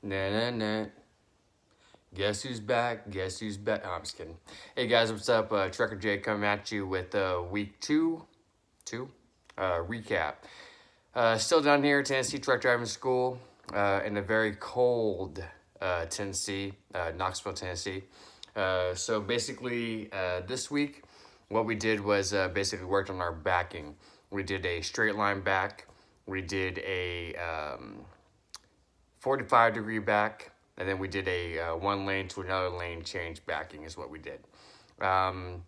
Nah, nah, nah. Guess who's back? Guess who's back? Oh, I'm just kidding. Hey guys, what's up? Trucker Jay coming at you with week two recap. Still down here, Tennessee truck driving school in a very cold Tennessee, Knoxville, Tennessee. So basically, this week, what we did was basically worked on our backing. We did a straight line back. We did a 45-degree back, and then we did a one lane to another lane change backing is what we did. Um,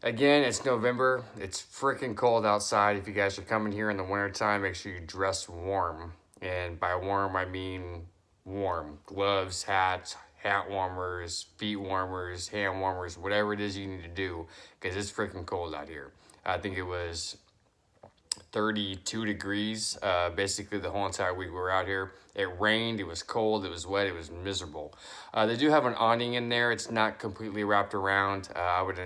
Again, it's November. It's freaking cold outside. If you guys are coming here in the wintertime, make sure you dress warm. And by warm, I mean warm. Gloves, hats, hat warmers, feet warmers, hand warmers, whatever it is you need to do, because it's freaking cold out here. I think it was 32 degrees basically the whole entire week we were out here. It rained, it was cold, it was wet, it was miserable. They do have an awning in there. It's not completely wrapped around. I would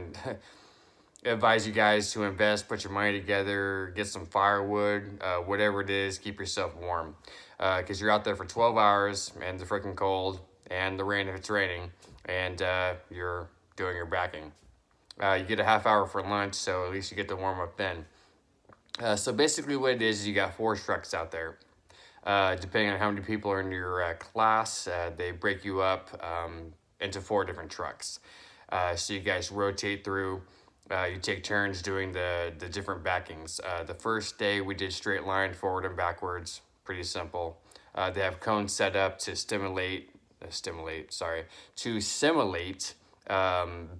advise you guys to invest, put your money together, get some firewood, whatever it is, keep yourself warm. Because you're out there for 12 hours and the freaking cold and the rain if it's raining, and you're doing your backing. You get a half hour for lunch, so at least you get to warm up then. So basically what it is you got 4 trucks out there. Depending on how many people are in your class, they break you up into 4 different trucks. So you guys rotate through. You take turns doing the different backings. The first day we did straight line forward and backwards. Pretty simple. They have cones set up to simulate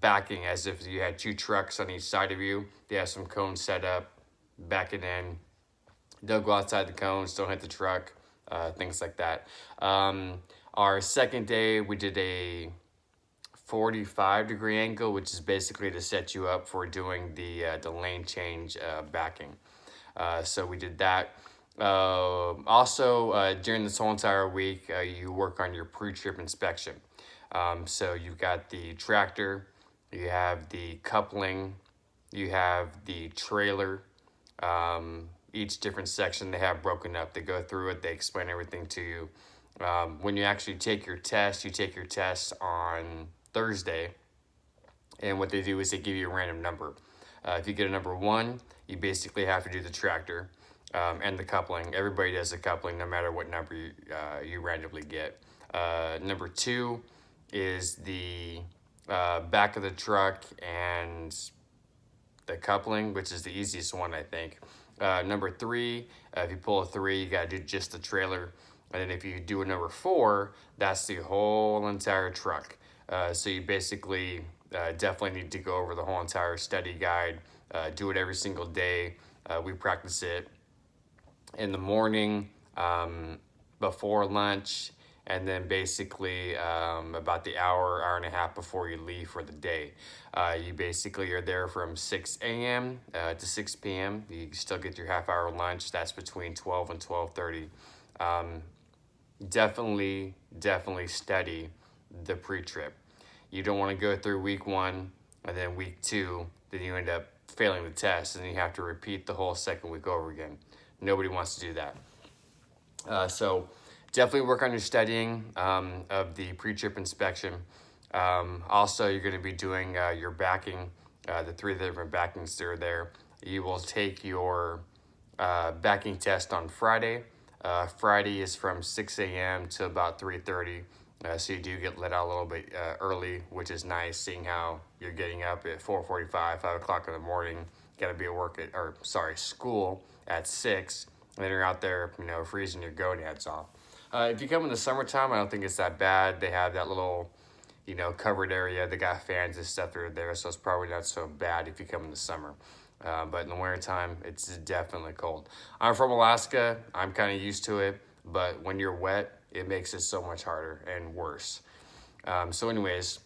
backing as if you had 2 trucks on each side of you. They have some cones set up, back it in. Don't go outside the cones, don't hit the truck, things like that. Our second day, we did a 45-degree angle, which is basically to set you up for doing the lane change backing. So we did that. Also, during this whole entire week, you work on your pre-trip inspection. So you've got the tractor, you have the coupling, you have the trailer. Each different section they have broken up. They go through it, they explain everything to you. When you actually take your test, you take your test on Thursday, and what they do is they give you a random number. If you get a number 1, you basically have to do the tractor and the coupling. Everybody does the coupling no matter what number you randomly get. Number 2 is the back of the truck and the coupling, which is the easiest one, I think. Number 3, if you pull a 3, you got to do just the trailer. And then if you do a number 4, that's the whole entire truck. So you basically definitely need to go over the whole entire study guide, do it every single day. We practice it in the morning, before lunch, and then basically about the hour and a half before you leave for the day. You basically are there from 6 a.m. To 6 p.m. You still get your half-hour lunch. That's between 12 and 12:30. Definitely study the pre-trip. You don't want to go through week 1 and then week 2, then you end up failing the test and you have to repeat the whole second week over again. Nobody wants to do that. So definitely work on your studying of the pre-trip inspection. Also, you're going to be doing your backing, the 3 different backings that are there. You will take your backing test on Friday. Friday is from 6 a.m. to about 3:30. So you do get let out a little bit early, which is nice, seeing how you're getting up at 4:45, 5 o'clock in the morning. Got to be at school at 6. And then you're out there, freezing your gonads off. If you come in the summertime, I don't think it's that bad. They have that little, covered area. They got fans and stuff that are there, so it's probably not so bad if you come in the summer. But in the wintertime, it's definitely cold. I'm from Alaska. I'm kind of used to it, but when you're wet, it makes it so much harder and worse. So anyways,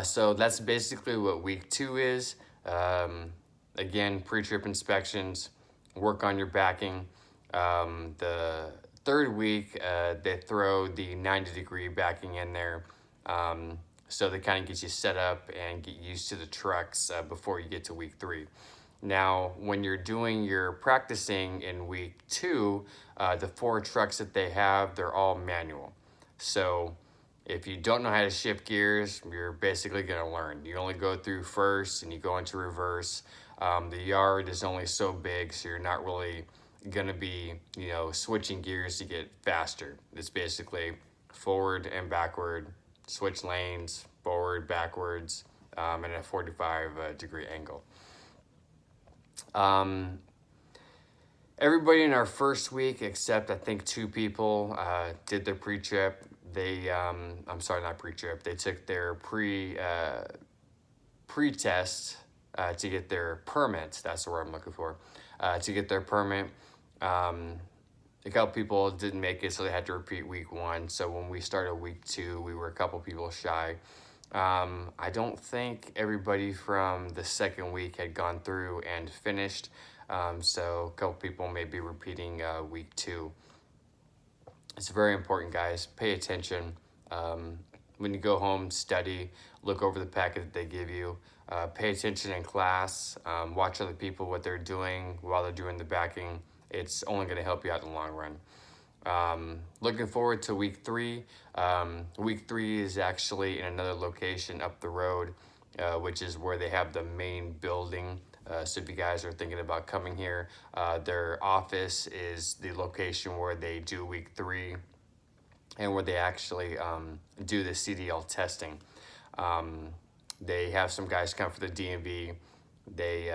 so that's basically what week 2 is. Again, pre-trip inspections, work on your backing. The third week, they throw the 90-degree backing in there. So they kind of get you set up and get used to the trucks before you get to week 3. Now, when you're doing your practicing in week 2, the 4 trucks that they have, they're all manual. So if you don't know how to shift gears, you're basically going to learn. You only go through first and you go into reverse. The yard is only so big, so you're not really going to be, switching gears to get faster. It's basically forward and backward, switch lanes, forward, backwards, and a 45 degree angle. Everybody in our first week, except I think 2 people, did their pre-trip. They, I'm sorry, not pre-trip. They took their pre-test to get their permit. That's the word I'm looking for. To get their permit. A couple people didn't make it, so they had to repeat week 1. So when we started week 2, we were a couple people shy. I don't think everybody from the second week had gone through and finished. So a couple people may be repeating week 2. It's very important, guys. Pay attention. When you go home, study, look over the packet that they give you. Pay attention in class. Watch other people, what they're doing while they're doing the backing. It's only going to help you out in the long run. Looking forward to week 3. Week 3 is actually in another location up the road, which is where they have the main building. So if you guys are thinking about coming here, their office is the location where they do week 3 and where they actually do the CDL testing. They have some guys come for the DMV. They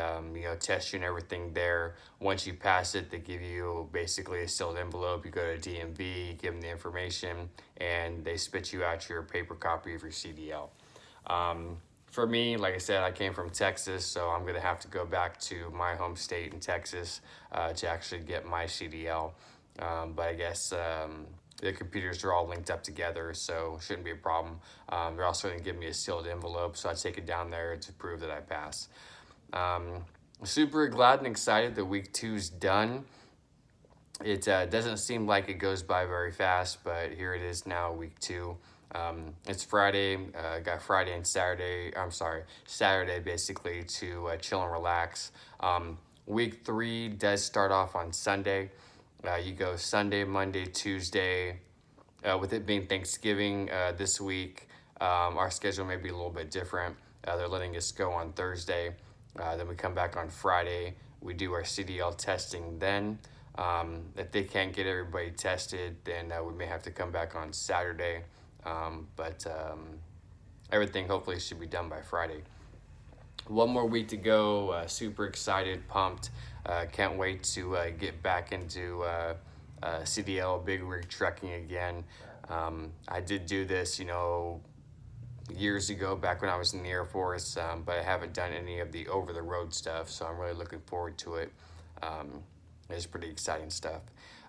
test you and everything there. Once you pass it, they give you basically a sealed envelope. You go to DMV, give them the information, and they spit you out your paper copy of your CDL. For me, like I said, I came from Texas, so I'm going to have to go back to my home state in Texas to actually get my CDL. But I guess the computers are all linked up together, so it shouldn't be a problem. They're also going to give me a sealed envelope, so I take it down there to prove that I pass. Super glad and excited that week 2's done. It doesn't seem like it goes by very fast, but here it is now, week 2. It's Friday. Got Friday and Saturday. Saturday basically to chill and relax. Week 3 does start off on Sunday. You go Sunday, Monday, Tuesday. With it being Thanksgiving this week, our schedule may be a little bit different. They're letting us go on Thursday. Then we come back on Friday. We do our CDL testing then. If they can't get everybody tested, then we may have to come back on Saturday. But everything hopefully should be done by Friday. One more week to go. Super excited, pumped. Can't wait to get back into CDL, big rig trucking again. I did do this, years ago, back when I was in the Air Force, but I haven't done any of the over-the-road stuff, so I'm really looking forward to it. It's pretty exciting stuff.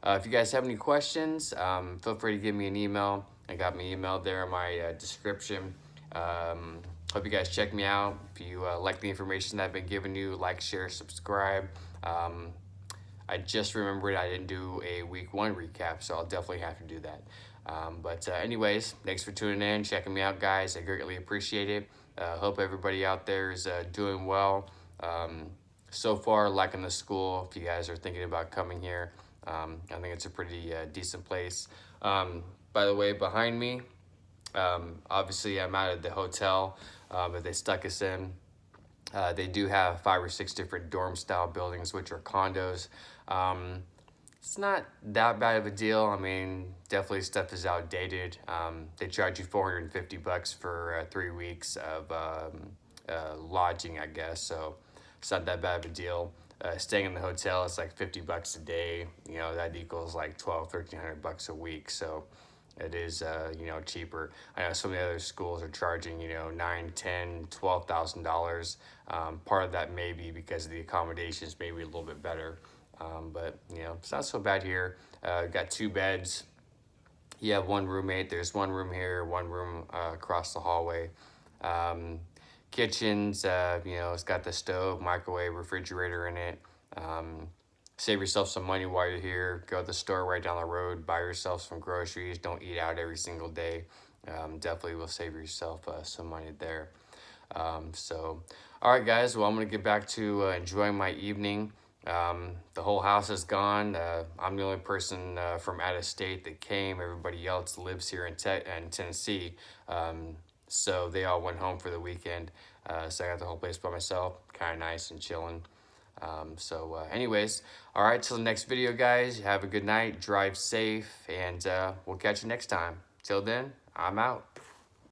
If you guys have any questions, feel free to give me an email. I got my email there in my description. Hope you guys check me out. If you like the information that I've been giving you, like, share, subscribe. I just remembered I didn't do a week 1 recap, so I'll definitely have to do that. But anyways, thanks for tuning in, checking me out, guys. I greatly appreciate it. Hope everybody out there is doing well. So far, liking the school. If you guys are thinking about coming here, I think it's a pretty decent place. By the way, behind me, obviously I'm out of the hotel that they stuck us in. They do have 5 or 6 different dorm-style buildings, which are condos. It's not that bad of a deal. I mean, definitely stuff is outdated. They charge you $450 for 3 weeks of lodging, I guess. So it's not that bad of a deal. Staying in the hotel is like $50 a day. That equals like $1,200-$1,300 a week. So it is, cheaper. I know some of the other schools are charging, $9,000, $10,000, $12,000. Part of that may be because the accommodations may be a little bit better. But it's not so bad here. Got 2 beds. You have 1 roommate. There's 1 room here, 1 room across the hallway. Kitchens, it's got the stove, microwave, refrigerator in it. Save yourself some money while you're here. Go to the store right down the road. Buy yourself some groceries. Don't eat out every single day. Definitely will save yourself some money there. So, all right, guys. Well, I'm gonna get back to enjoying my evening. The whole house is gone. I'm the only person from out of state that came. Everybody else lives here in Tennessee. So they all went home for the weekend. So I got the whole place by myself. Kind of nice and chilling. Anyways, all right. Till the next video, guys. Have a good night. Drive safe, and we'll catch you next time. Till then, I'm out.